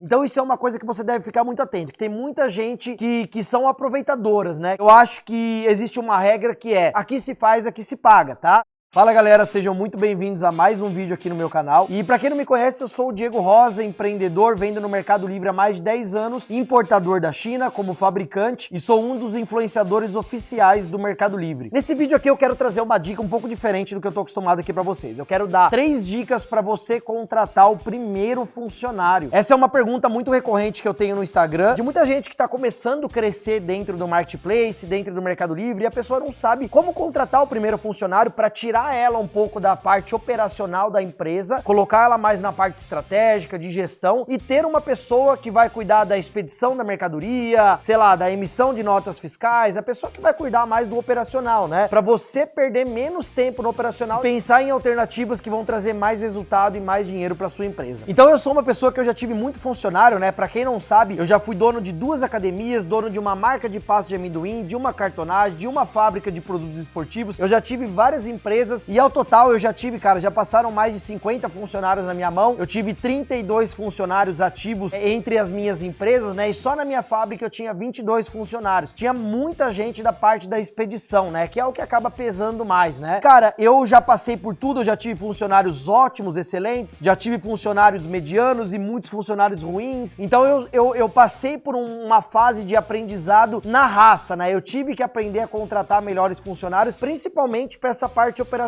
Então isso é uma coisa que você deve ficar muito atento, que tem muita gente que são aproveitadoras, né? Eu acho que existe uma regra que é, aqui se faz, aqui se paga, tá? Fala galera, sejam muito bem-vindos a mais um vídeo aqui no meu canal. E pra quem não me conhece, eu sou o Diego Rosa, empreendedor, vendo no Mercado Livre há mais de 10 anos, importador da China como fabricante e sou um dos influenciadores oficiais do Mercado Livre. Nesse vídeo aqui eu quero trazer uma dica um pouco diferente do que eu tô acostumado aqui pra vocês. Eu quero dar 3 dicas pra você contratar o primeiro funcionário. Essa é uma pergunta muito recorrente que eu tenho no Instagram, de muita gente que tá começando a crescer dentro do Marketplace, dentro do Mercado Livre, e a pessoa não sabe como contratar o primeiro funcionário pra tirar ela um pouco da parte operacional da empresa, colocar ela mais na parte estratégica, de gestão e ter uma pessoa que vai cuidar da expedição da mercadoria, sei lá, da emissão de notas fiscais, a pessoa que vai cuidar mais do operacional, né? Pra você perder menos tempo no operacional, pensar em alternativas que vão trazer mais resultado e mais dinheiro pra sua empresa. Então eu sou uma pessoa que eu já tive muito funcionário, né? Pra quem não sabe, eu já fui dono de 2 academias, dono de uma marca de pasta de amendoim, de uma cartonagem, de uma fábrica de produtos esportivos. Eu já tive várias empresas e ao total eu já tive, cara, já passaram mais de 50 funcionários na minha mão. Eu tive 32 funcionários ativos entre as minhas empresas, né? E só na minha fábrica eu tinha 22 funcionários. Tinha muita gente da parte da expedição, né? Que é o que acaba pesando mais, né? Cara, eu já passei por tudo, eu já tive funcionários ótimos, excelentes, já tive funcionários medianos e muitos funcionários ruins. Então eu passei por uma fase de aprendizado na raça, né? Eu tive que aprender a contratar melhores funcionários, principalmente para essa parte operacional,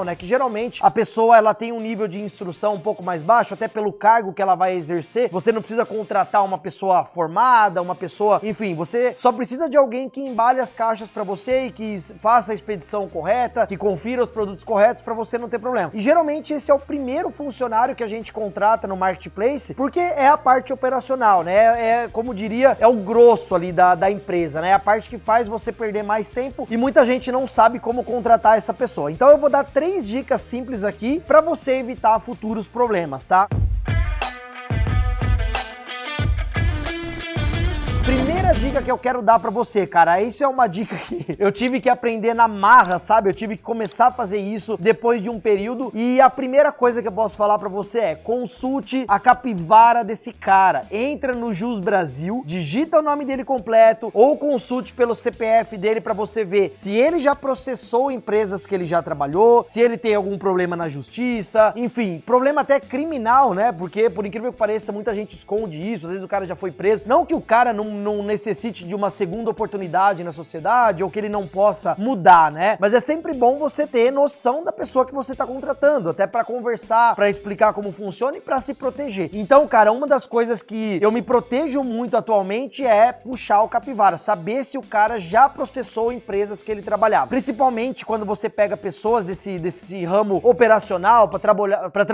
né? Que geralmente a pessoa ela tem um nível de instrução um pouco mais baixo, até pelo cargo que ela vai exercer. Você não precisa contratar uma pessoa formada, uma pessoa, enfim, você só precisa de alguém que embale as caixas para você e que faça a expedição correta, que confira os produtos corretos para você não ter problema. E geralmente esse é o primeiro funcionário que a gente contrata no Marketplace, porque é a parte operacional, né? Como diria, é o grosso ali da empresa, né? É a parte que faz você perder mais tempo e muita gente não sabe como contratar essa pessoa. Então eu vou dar 3 dicas simples aqui para você evitar futuros problemas, tá? Primeira dica que eu quero dar pra você, cara, isso é uma dica que eu tive que aprender na marra, sabe? Eu tive que começar a fazer isso depois de um período e a primeira coisa que eu posso falar pra você é consulte a capivara desse cara. Entra no Jus Brasil, digita o nome dele completo ou consulte pelo CPF dele pra você ver se ele já processou empresas que ele já trabalhou, se ele tem algum problema na justiça, enfim, problema até criminal, né? Porque, por incrível que pareça, muita gente esconde isso, às vezes o cara já foi preso. Não que o cara não necessite de uma segunda oportunidade na sociedade ou que ele não possa mudar, né? Mas é sempre bom você ter noção da pessoa que você tá contratando, até pra conversar, pra explicar como funciona e pra se proteger. Então, cara, uma das coisas que eu me protejo muito atualmente é puxar o capivara, saber se o cara já processou empresas que ele trabalhava. Principalmente quando você pega pessoas desse ramo operacional pra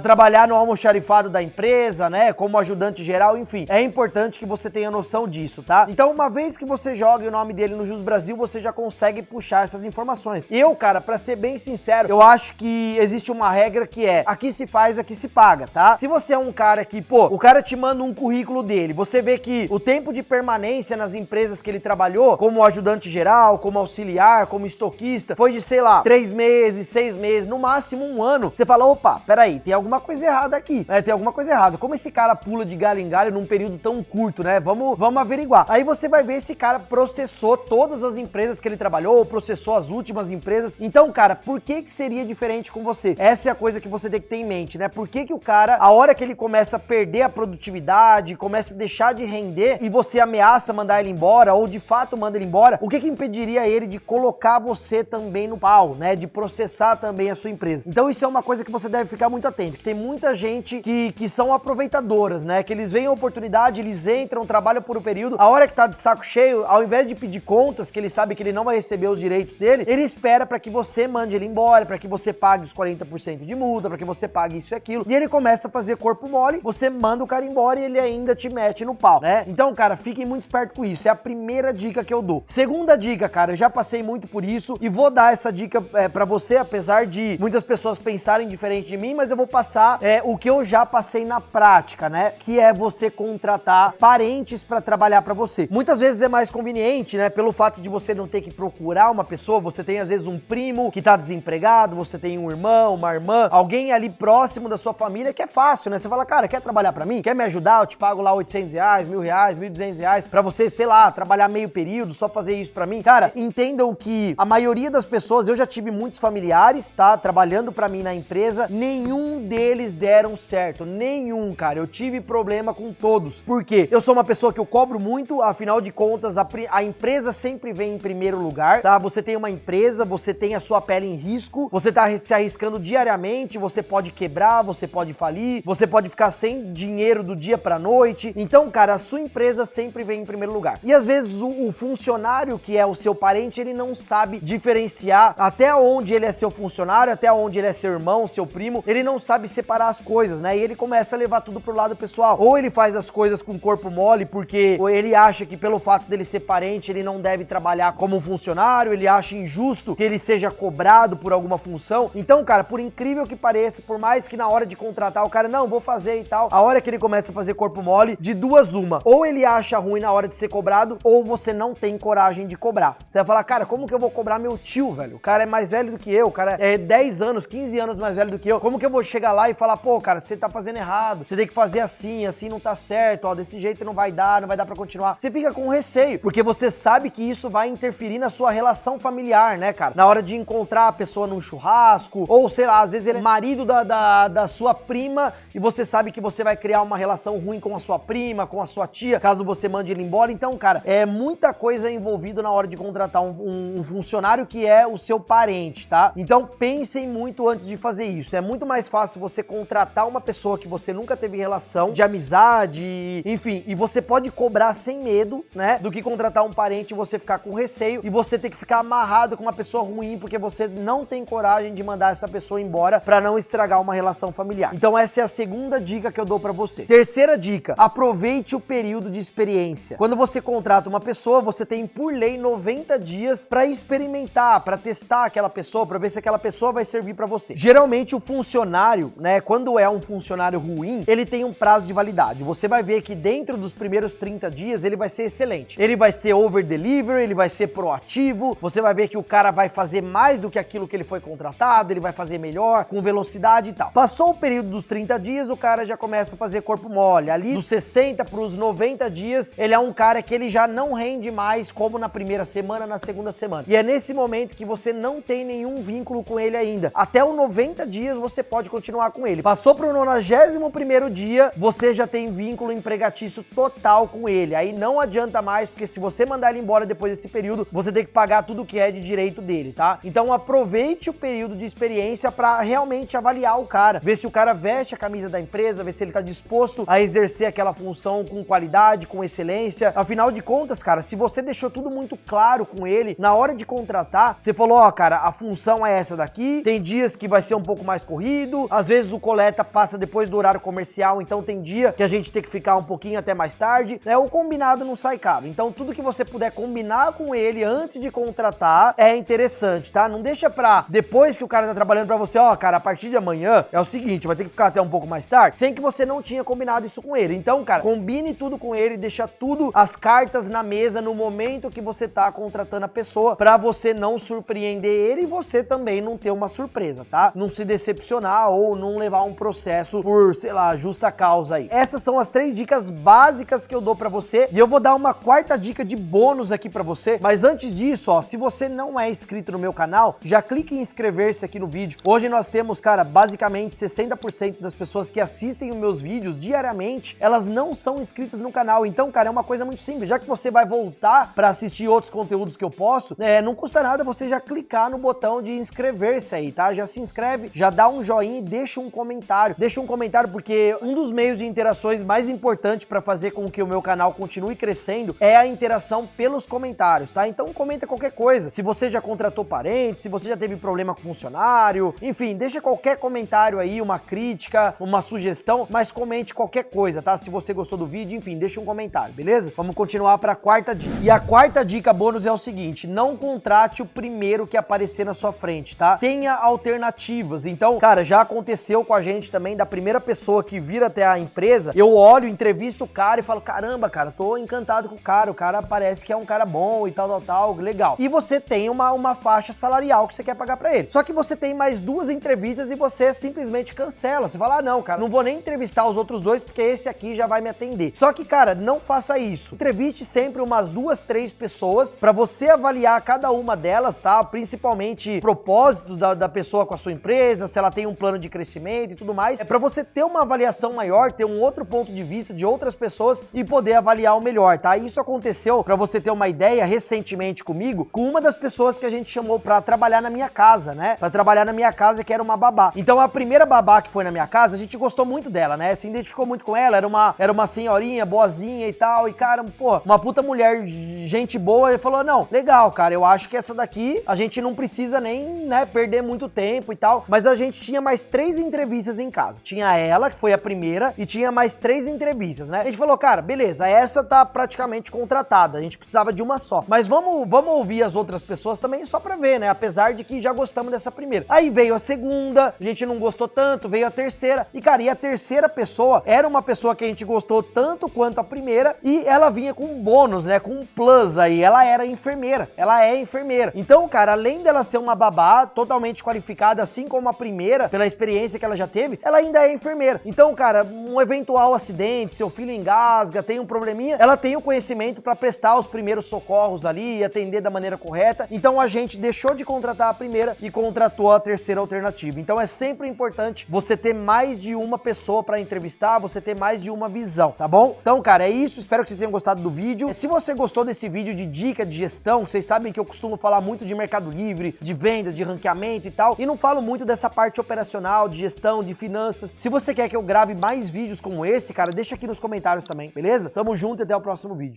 trabalhar no almoxarifado da empresa, né? Como ajudante geral, enfim. É importante que você tenha noção disso, tá? Então, uma vez que você joga o nome dele no Jus Brasil, você já consegue puxar essas informações. Eu, cara, pra ser bem sincero, eu acho que existe uma regra que é, aqui se faz, aqui se paga, tá? Se você é um cara que, pô, o cara te manda um currículo dele, você vê que o tempo de permanência nas empresas que ele trabalhou, como ajudante geral, como auxiliar, como estoquista, foi de, sei lá, 3 meses, 6 meses, no máximo 1 ano, você fala, opa, peraí, tem alguma coisa errada aqui, né? Tem alguma coisa errada. Como esse cara pula de galho em galho num período tão curto, né? Vamos averiguar. Aí você vai ver se cara processou todas as empresas que ele trabalhou, ou processou as últimas empresas. Então, cara, por que seria diferente com você? Essa é a coisa que você tem que ter em mente, né? Por que o cara, a hora que ele começa a perder a produtividade, começa a deixar de render e você ameaça mandar ele embora, ou de fato manda ele embora, o que impediria ele de colocar você também no pau, né? De processar também a sua empresa. Então isso é uma coisa que você deve ficar muito atento, que tem muita gente que são aproveitadoras, né? Que eles veem a oportunidade, eles entram, trabalham por um período, a hora que tá de saco cheio, ao invés de pedir contas, que ele sabe que ele não vai receber os direitos dele, ele espera pra que você mande ele embora, pra que você pague os 40% de multa, pra que você pague isso e aquilo, e ele começa a fazer corpo mole, você manda o cara embora e ele ainda te mete no pau, né? Então, cara, fiquem muito esperto com isso, é a primeira dica que eu dou. Segunda dica, cara, eu já passei muito por isso e vou dar essa dica pra você, apesar de muitas pessoas pensarem diferente de mim, mas eu vou passar o que eu já passei na prática, né? Que é você contratar parentes parentes para trabalhar para você. Muitas vezes é mais conveniente, né, pelo fato de você não ter que procurar uma pessoa, você tem às vezes um primo que tá desempregado, você tem um irmão, uma irmã, alguém ali próximo da sua família que é fácil, né? Você fala, cara, quer trabalhar para mim? Quer me ajudar? Eu te pago lá R$800, R$1.000, R$1.200 para você, sei lá, trabalhar meio período, só fazer isso para mim. Cara, entendam que a maioria das pessoas, eu já tive muitos familiares, tá, trabalhando para mim na empresa, nenhum deles deram certo, nenhum, cara. Eu tive problema com todos. Por quê? Eu sou uma pessoa que eu cobro muito, afinal de contas, a empresa sempre vem em primeiro lugar, tá? Você tem uma empresa, você tem a sua pele em risco, você tá se arriscando diariamente, você pode quebrar, você pode falir, você pode ficar sem dinheiro do dia pra noite. Então, cara, a sua empresa sempre vem em primeiro lugar. E às vezes o funcionário que é o seu parente, ele não sabe diferenciar até onde ele é seu funcionário, até onde ele é seu irmão, seu primo, ele não sabe separar as coisas, né? E ele começa a levar tudo pro lado pessoal. Ou ele faz as coisas com o corpo mole porque ele acha que pelo fato dele ser parente, ele não deve trabalhar como um funcionário, ele acha injusto que ele seja cobrado por alguma função. Então, cara, por incrível que pareça, por mais que na hora de contratar o cara, não, vou fazer e tal, a hora que ele começa a fazer corpo mole, de duas uma, ou ele acha ruim na hora de ser cobrado, ou você não tem coragem de cobrar. Você vai falar, cara, como que eu vou cobrar meu tio, velho? O cara é mais velho do que eu, o cara é 10 anos, 15 anos mais velho do que eu. Como que eu vou chegar lá e falar, pô, cara, você tá fazendo errado, você tem que fazer assim, assim não tá certo, ó, desse jeito não vai dar pra continuar. Você fica com receio, porque você sabe que isso vai interferir na sua relação familiar, né, cara? Na hora de encontrar a pessoa num churrasco, ou sei lá, às vezes ele é marido da sua prima e você sabe que você vai criar uma relação ruim com a sua prima, com a sua tia, caso você mande ele embora. Então, cara, é muita coisa envolvida na hora de contratar um funcionário que é o seu parente, tá? Então, pensem muito antes de fazer isso. É muito mais fácil você contratar uma pessoa que você nunca teve relação, de amizade, enfim, e você pode cobrar sem medo, né, do que contratar um parente e você ficar com receio e você ter que ficar amarrado com uma pessoa ruim porque você não tem coragem de mandar essa pessoa embora pra não estragar uma relação familiar. Então essa é a segunda dica que eu dou pra você. Terceira dica, aproveite o período de experiência. Quando você contrata uma pessoa, você tem por lei 90 dias pra experimentar, pra testar aquela pessoa, pra ver se aquela pessoa vai servir pra você. Geralmente o funcionário, né, quando é um funcionário ruim, ele tem um prazo de validade. Você vai ver que dentro dos primeiros 30 dias ele vai ser excelente. Ele vai ser over-delivery, ele vai ser proativo, você vai ver que o cara vai fazer mais do que aquilo que ele foi contratado, ele vai fazer melhor, com velocidade e tal. Passou o período dos 30 dias, o cara já começa a fazer corpo mole. Ali, dos 60 para os 90 dias, ele é um cara que ele já não rende mais como na primeira semana, na segunda semana. E é nesse momento que você não tem nenhum vínculo com ele ainda. Até os 90 dias você pode continuar com ele. Passou para o 91º dia, você já tem vínculo empregatício total com ele. Aí não adianta mais, porque se você mandar ele embora depois desse período, você tem que pagar tudo que é de direito dele, tá? Então aproveite o período de experiência para realmente avaliar o cara, ver se o cara veste a camisa da empresa, ver se ele tá disposto a exercer aquela função com qualidade, com excelência. Afinal de contas, cara, se você deixou tudo muito claro com ele, na hora de contratar, você falou, ó, cara, a função é essa daqui, tem dias que vai ser um pouco mais corrido, às vezes o coleta passa depois do horário comercial, então tem dia que a gente tem que ficar um pouquinho até mais tarde, né? O combinado não sai caro. Então tudo que você puder combinar com ele antes de contratar é interessante, tá? Não deixa pra depois que o cara tá trabalhando pra você, ó, cara, a partir de amanhã é o seguinte, vai ter que ficar até um pouco mais tarde, sem que você não tinha combinado isso com ele. Então, cara, combine tudo com ele, deixa tudo, as cartas na mesa no momento que você tá contratando a pessoa, pra você não surpreender ele e você também não ter uma surpresa, tá? Não se decepcionar ou não levar um processo por, sei lá, justa causa aí. Essas são as 3 dicas básicas que eu dou pra você e eu vou dar uma quarta dica de bônus aqui pra você, mas antes disso, ó, se você não é inscrito no meu canal, já clique em inscrever-se aqui no vídeo. Hoje nós temos, cara, basicamente 60% das pessoas que assistem os meus vídeos diariamente, elas não são inscritas no canal. Então, cara, é uma coisa muito simples. Já que você vai voltar pra assistir outros conteúdos que eu posto, não custa nada você já clicar no botão de inscrever-se aí, tá? Já se inscreve, já dá um joinha e deixa um comentário. Deixa um comentário porque um dos meios de interações mais importantes pra fazer com que o meu canal continue crescendo é a interação pelos comentários, tá? Então comenta qualquer coisa. Se você já contratou parente, se você já teve problema com funcionário, enfim, deixa qualquer comentário aí, uma crítica, uma sugestão, mas comente qualquer coisa, tá? Se você gostou do vídeo, enfim, deixa um comentário, beleza? Vamos continuar para a quarta dica. E a quarta dica bônus é o seguinte, não contrate o primeiro que aparecer na sua frente, tá? Tenha alternativas. Então, cara, já aconteceu com a gente também, da primeira pessoa que vir até a empresa, eu olho, entrevisto o cara e falo, caramba, cara, tô encantado com o cara parece que é um cara bom e tal, legal. E você tem uma faixa salarial que você quer pagar pra ele. Só que você tem mais 2 entrevistas e você simplesmente cancela. Você fala, ah, não, cara, não vou nem entrevistar os outros 2 porque esse aqui já vai me atender. Só que, cara, não faça isso. Entreviste sempre umas 2, 3 pessoas pra você avaliar cada uma delas, tá? Principalmente propósitos da pessoa com a sua empresa, se ela tem um plano de crescimento e tudo mais. É pra você ter uma avaliação maior, ter um outro ponto de vista de outras pessoas e poder avaliar o melhor, tá? Isso aconteceu, pra você ter uma ideia, recentemente comigo, com uma das pessoas que a gente chamou pra trabalhar na minha casa, né? Pra trabalhar na minha casa, que era uma babá. Então a primeira babá que foi na minha casa, a gente gostou muito dela, né? Se identificou muito com ela, era uma senhorinha boazinha e tal, e cara, pô, uma puta mulher, gente boa, e falou, não, legal, cara, eu acho que essa daqui, a gente não precisa nem, né, perder muito tempo e tal, mas a gente tinha mais 3 entrevistas em casa. Tinha ela, que foi a primeira, e tinha mais 3 entrevistas, né? A gente falou, cara, beleza, essa tá praticamente contratada, a gente precisava de uma só. Mas vamos ouvir as outras pessoas também só pra ver, né? Apesar de que já gostamos dessa primeira. Aí veio a segunda, a gente não gostou tanto, veio a terceira. E, cara, e a terceira pessoa era uma pessoa que a gente gostou tanto quanto a primeira e ela vinha com um bônus, né? Com um plus aí. Ela era enfermeira. Ela é enfermeira. Então, cara, além dela ser uma babá totalmente qualificada, assim como a primeira, pela experiência que ela já teve, ela ainda é enfermeira. Então, cara, um eventual acidente, seu filho engasga, tem um probleminha, ela tem o conhecimento para prestar os primeiros socorros ali e atender da maneira correta. Então a gente deixou de contratar a primeira e contratou a terceira alternativa. Então é sempre importante você ter mais de uma pessoa para entrevistar, você ter mais de uma visão, tá bom? Então, cara, é isso. Espero que vocês tenham gostado do vídeo. Se você gostou desse vídeo de dica de gestão, vocês sabem que eu costumo falar muito de Mercado Livre, de vendas, de ranqueamento e tal, e não falo muito dessa parte operacional, de gestão, de finanças. Se você quer que eu grave mais vídeos como esse, cara, deixa aqui nos comentários também, beleza? Tamo junto e até o próximo vídeo.